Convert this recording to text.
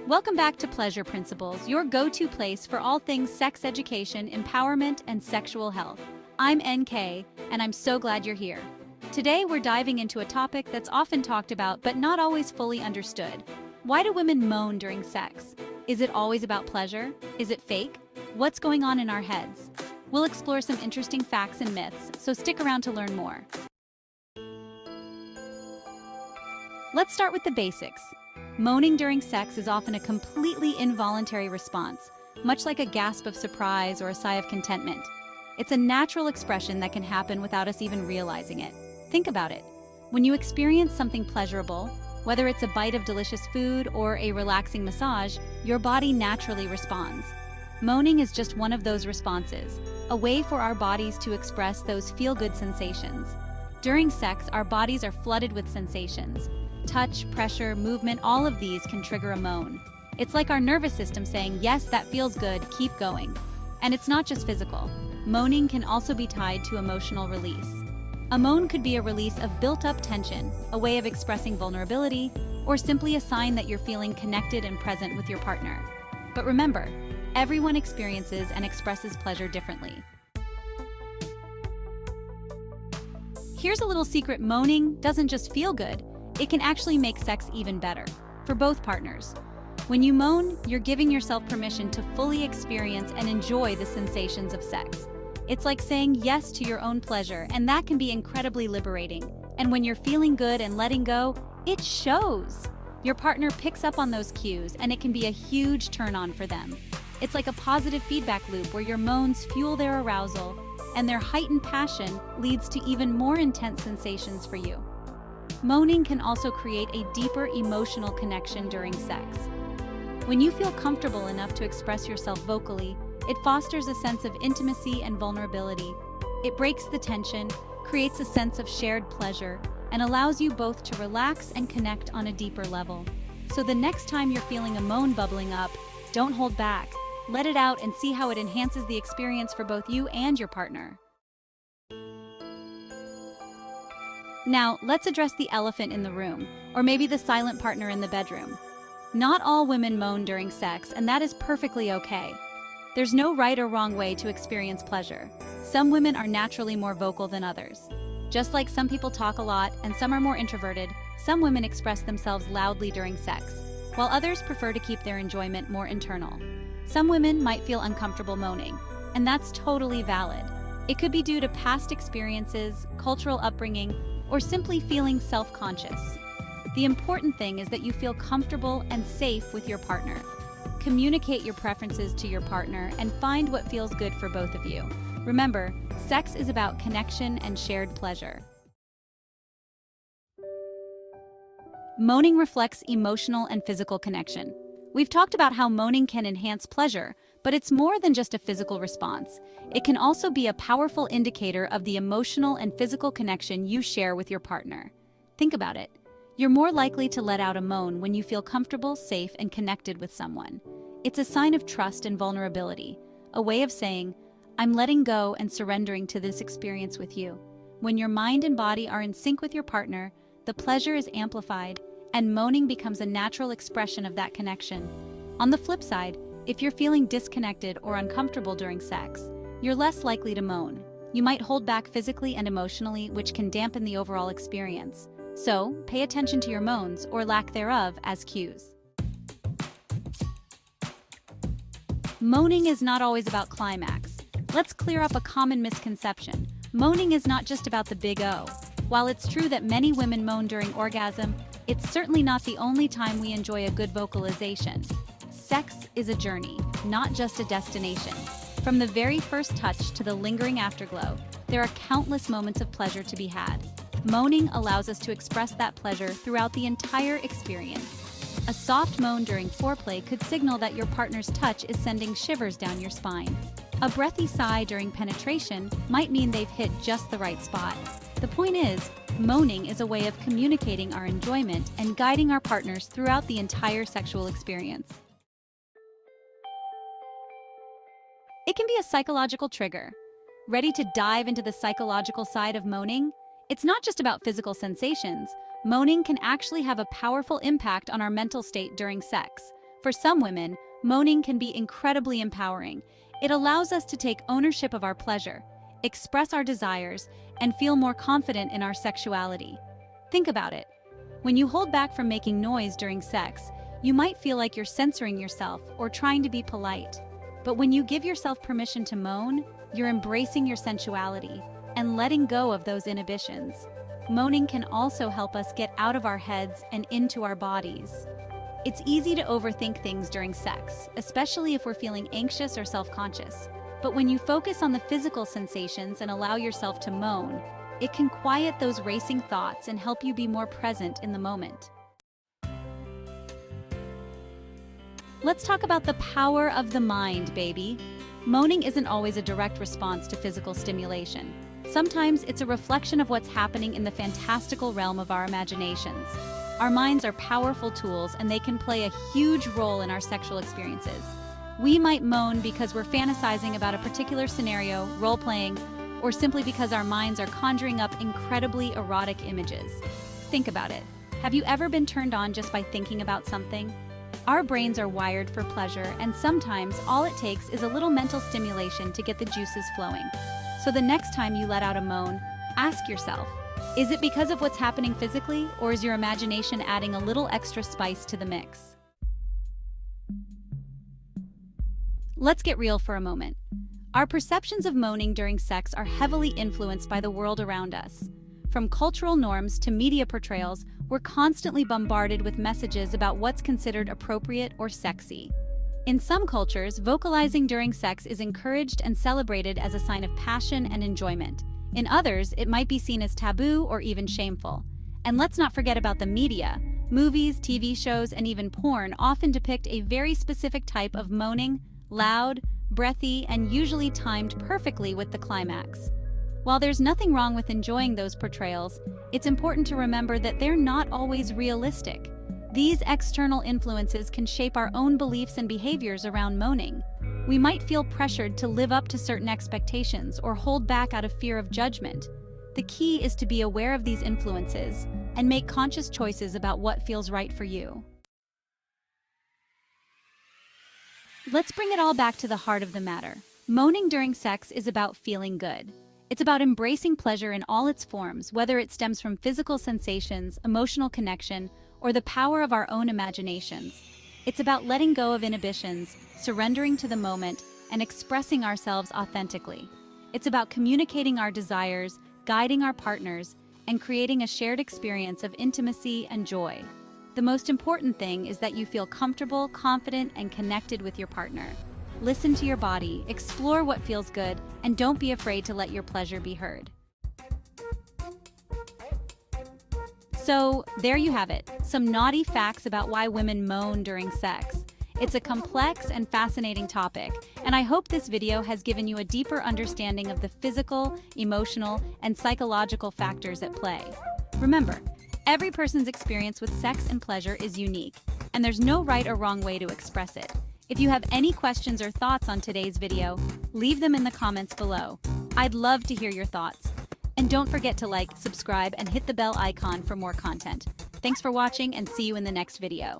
Welcome back to Pleasure Principles, your go-to place for all things sex education, empowerment, and sexual health. I'm NK, and I'm so glad you're here. Today, we're diving into a topic that's often talked about but not always fully understood. Why do women moan during sex? Is it always about pleasure? Is it fake? What's going on in our heads? We'll explore some interesting facts and myths, so stick around to learn more. Let's start with the basics. Moaning during sex is often a completely involuntary response, much like a gasp of surprise or a sigh of contentment. It's a natural expression that can happen without us even realizing it. Think about it. When you experience something pleasurable, whether it's a bite of delicious food or a relaxing massage, your body naturally responds. Moaning is just one of those responses, a way for our bodies to express those feel-good sensations. During sex, our bodies are flooded with sensations. Touch, pressure, movement, all of these can trigger a moan. It's like our nervous system saying, yes, that feels good, keep going. And it's not just physical. Moaning can also be tied to emotional release. A moan could be a release of built-up tension, a way of expressing vulnerability, or simply a sign that you're feeling connected and present with your partner. But remember, everyone experiences and expresses pleasure differently. Here's a little secret: moaning doesn't just feel good, it can actually make sex even better, for both partners. When you moan, you're giving yourself permission to fully experience and enjoy the sensations of sex. It's like saying yes to your own pleasure, and that can be incredibly liberating. And when you're feeling good and letting go, it shows. Your partner picks up on those cues, and it can be a huge turn-on for them. It's like a positive feedback loop where your moans fuel their arousal, and their heightened passion leads to even more intense sensations for you. Moaning can also create a deeper emotional connection during sex. When you feel comfortable enough to express yourself vocally, it fosters a sense of intimacy and vulnerability. It breaks the tension, creates a sense of shared pleasure, and allows you both to relax and connect on a deeper level. So the next time you're feeling a moan bubbling up, don't hold back. Let it out and see how it enhances the experience for both you and your partner. Now, let's address the elephant in the room, or maybe the silent partner in the bedroom. Not all women moan during sex, and that is perfectly okay. There's no right or wrong way to experience pleasure. Some women are naturally more vocal than others. Just like some people talk a lot and some are more introverted, some women express themselves loudly during sex, while others prefer to keep their enjoyment more internal. Some women might feel uncomfortable moaning, and that's totally valid. It could be due to past experiences, cultural upbringing, or simply feeling self-conscious. The important thing is that you feel comfortable and safe with your partner. Communicate your preferences to your partner and find what feels good for both of you. Remember, sex is about connection and shared pleasure. Moaning reflects emotional and physical connection. We've talked about how moaning can enhance pleasure, but it's more than just a physical response. It can also be a powerful indicator of the emotional and physical connection you share with your partner. Think about it. You're more likely to let out a moan when you feel comfortable, safe, and connected with someone. It's a sign of trust and vulnerability, a way of saying, I'm letting go and surrendering to this experience with you. When your mind and body are in sync with your partner, the pleasure is amplified, and moaning becomes a natural expression of that connection. On the flip side, if you're feeling disconnected or uncomfortable during sex, you're less likely to moan. You might hold back physically and emotionally, which can dampen the overall experience. So, pay attention to your moans, or lack thereof, as cues. Moaning is not always about climax. Let's clear up a common misconception. Moaning is not just about the big O. While it's true that many women moan during orgasm, it's certainly not the only time we enjoy a good vocalization. Sex is a journey, not just a destination. From the very first touch to the lingering afterglow, there are countless moments of pleasure to be had. Moaning allows us to express that pleasure throughout the entire experience. A soft moan during foreplay could signal that your partner's touch is sending shivers down your spine. A breathy sigh during penetration might mean they've hit just the right spot. The point is, moaning is a way of communicating our enjoyment and guiding our partners throughout the entire sexual experience. It can be a psychological trigger. Ready to dive into the psychological side of moaning? It's not just about physical sensations. Moaning can actually have a powerful impact on our mental state during sex. For some women, moaning can be incredibly empowering. It allows us to take ownership of our pleasure, express our desires, and feel more confident in our sexuality. Think about it. When you hold back from making noise during sex, you might feel like you're censoring yourself or trying to be polite. But when you give yourself permission to moan, you're embracing your sensuality and letting go of those inhibitions. Moaning can also help us get out of our heads and into our bodies. It's easy to overthink things during sex, especially if we're feeling anxious or self-conscious. But when you focus on the physical sensations and allow yourself to moan, it can quiet those racing thoughts and help you be more present in the moment. Let's talk about the power of the mind, baby. Moaning isn't always a direct response to physical stimulation. Sometimes it's a reflection of what's happening in the fantastical realm of our imaginations. Our minds are powerful tools, and they can play a huge role in our sexual experiences. We might moan because we're fantasizing about a particular scenario, role-playing, or simply because our minds are conjuring up incredibly erotic images. Think about it. Have you ever been turned on just by thinking about something? Our brains are wired for pleasure, and sometimes all it takes is a little mental stimulation to get the juices flowing. So the next time you let out a moan, ask yourself, is it because of what's happening physically, or is your imagination adding a little extra spice to the mix? Let's get real for a moment. Our perceptions of moaning during sex are heavily influenced by the world around us. From cultural norms to media portrayals, we're constantly bombarded with messages about what's considered appropriate or sexy. In some cultures, vocalizing during sex is encouraged and celebrated as a sign of passion and enjoyment. In others, it might be seen as taboo or even shameful. And let's not forget about the media. Movies, TV shows, and even porn often depict a very specific type of moaning, loud, breathy, and usually timed perfectly with the climax. While there's nothing wrong with enjoying those portrayals, it's important to remember that they're not always realistic. These external influences can shape our own beliefs and behaviors around moaning. We might feel pressured to live up to certain expectations or hold back out of fear of judgment. The key is to be aware of these influences and make conscious choices about what feels right for you. Let's bring it all back to the heart of the matter. Moaning during sex is about feeling good. It's about embracing pleasure in all its forms, whether it stems from physical sensations, emotional connection, or the power of our own imaginations. It's about letting go of inhibitions, surrendering to the moment, and expressing ourselves authentically. It's about communicating our desires, guiding our partners, and creating a shared experience of intimacy and joy. The most important thing is that you feel comfortable, confident, and connected with your partner. Listen to your body, explore what feels good, and don't be afraid to let your pleasure be heard. So, there you have it, some naughty facts about why women moan during sex. It's a complex and fascinating topic, and I hope this video has given you a deeper understanding of the physical, emotional, and psychological factors at play. Remember, every person's experience with sex and pleasure is unique, and there's no right or wrong way to express it. If you have any questions or thoughts on today's video, leave them in the comments below. I'd love to hear your thoughts. And don't forget to like, subscribe, and hit the bell icon for more content. Thanks for watching, and see you in the next video.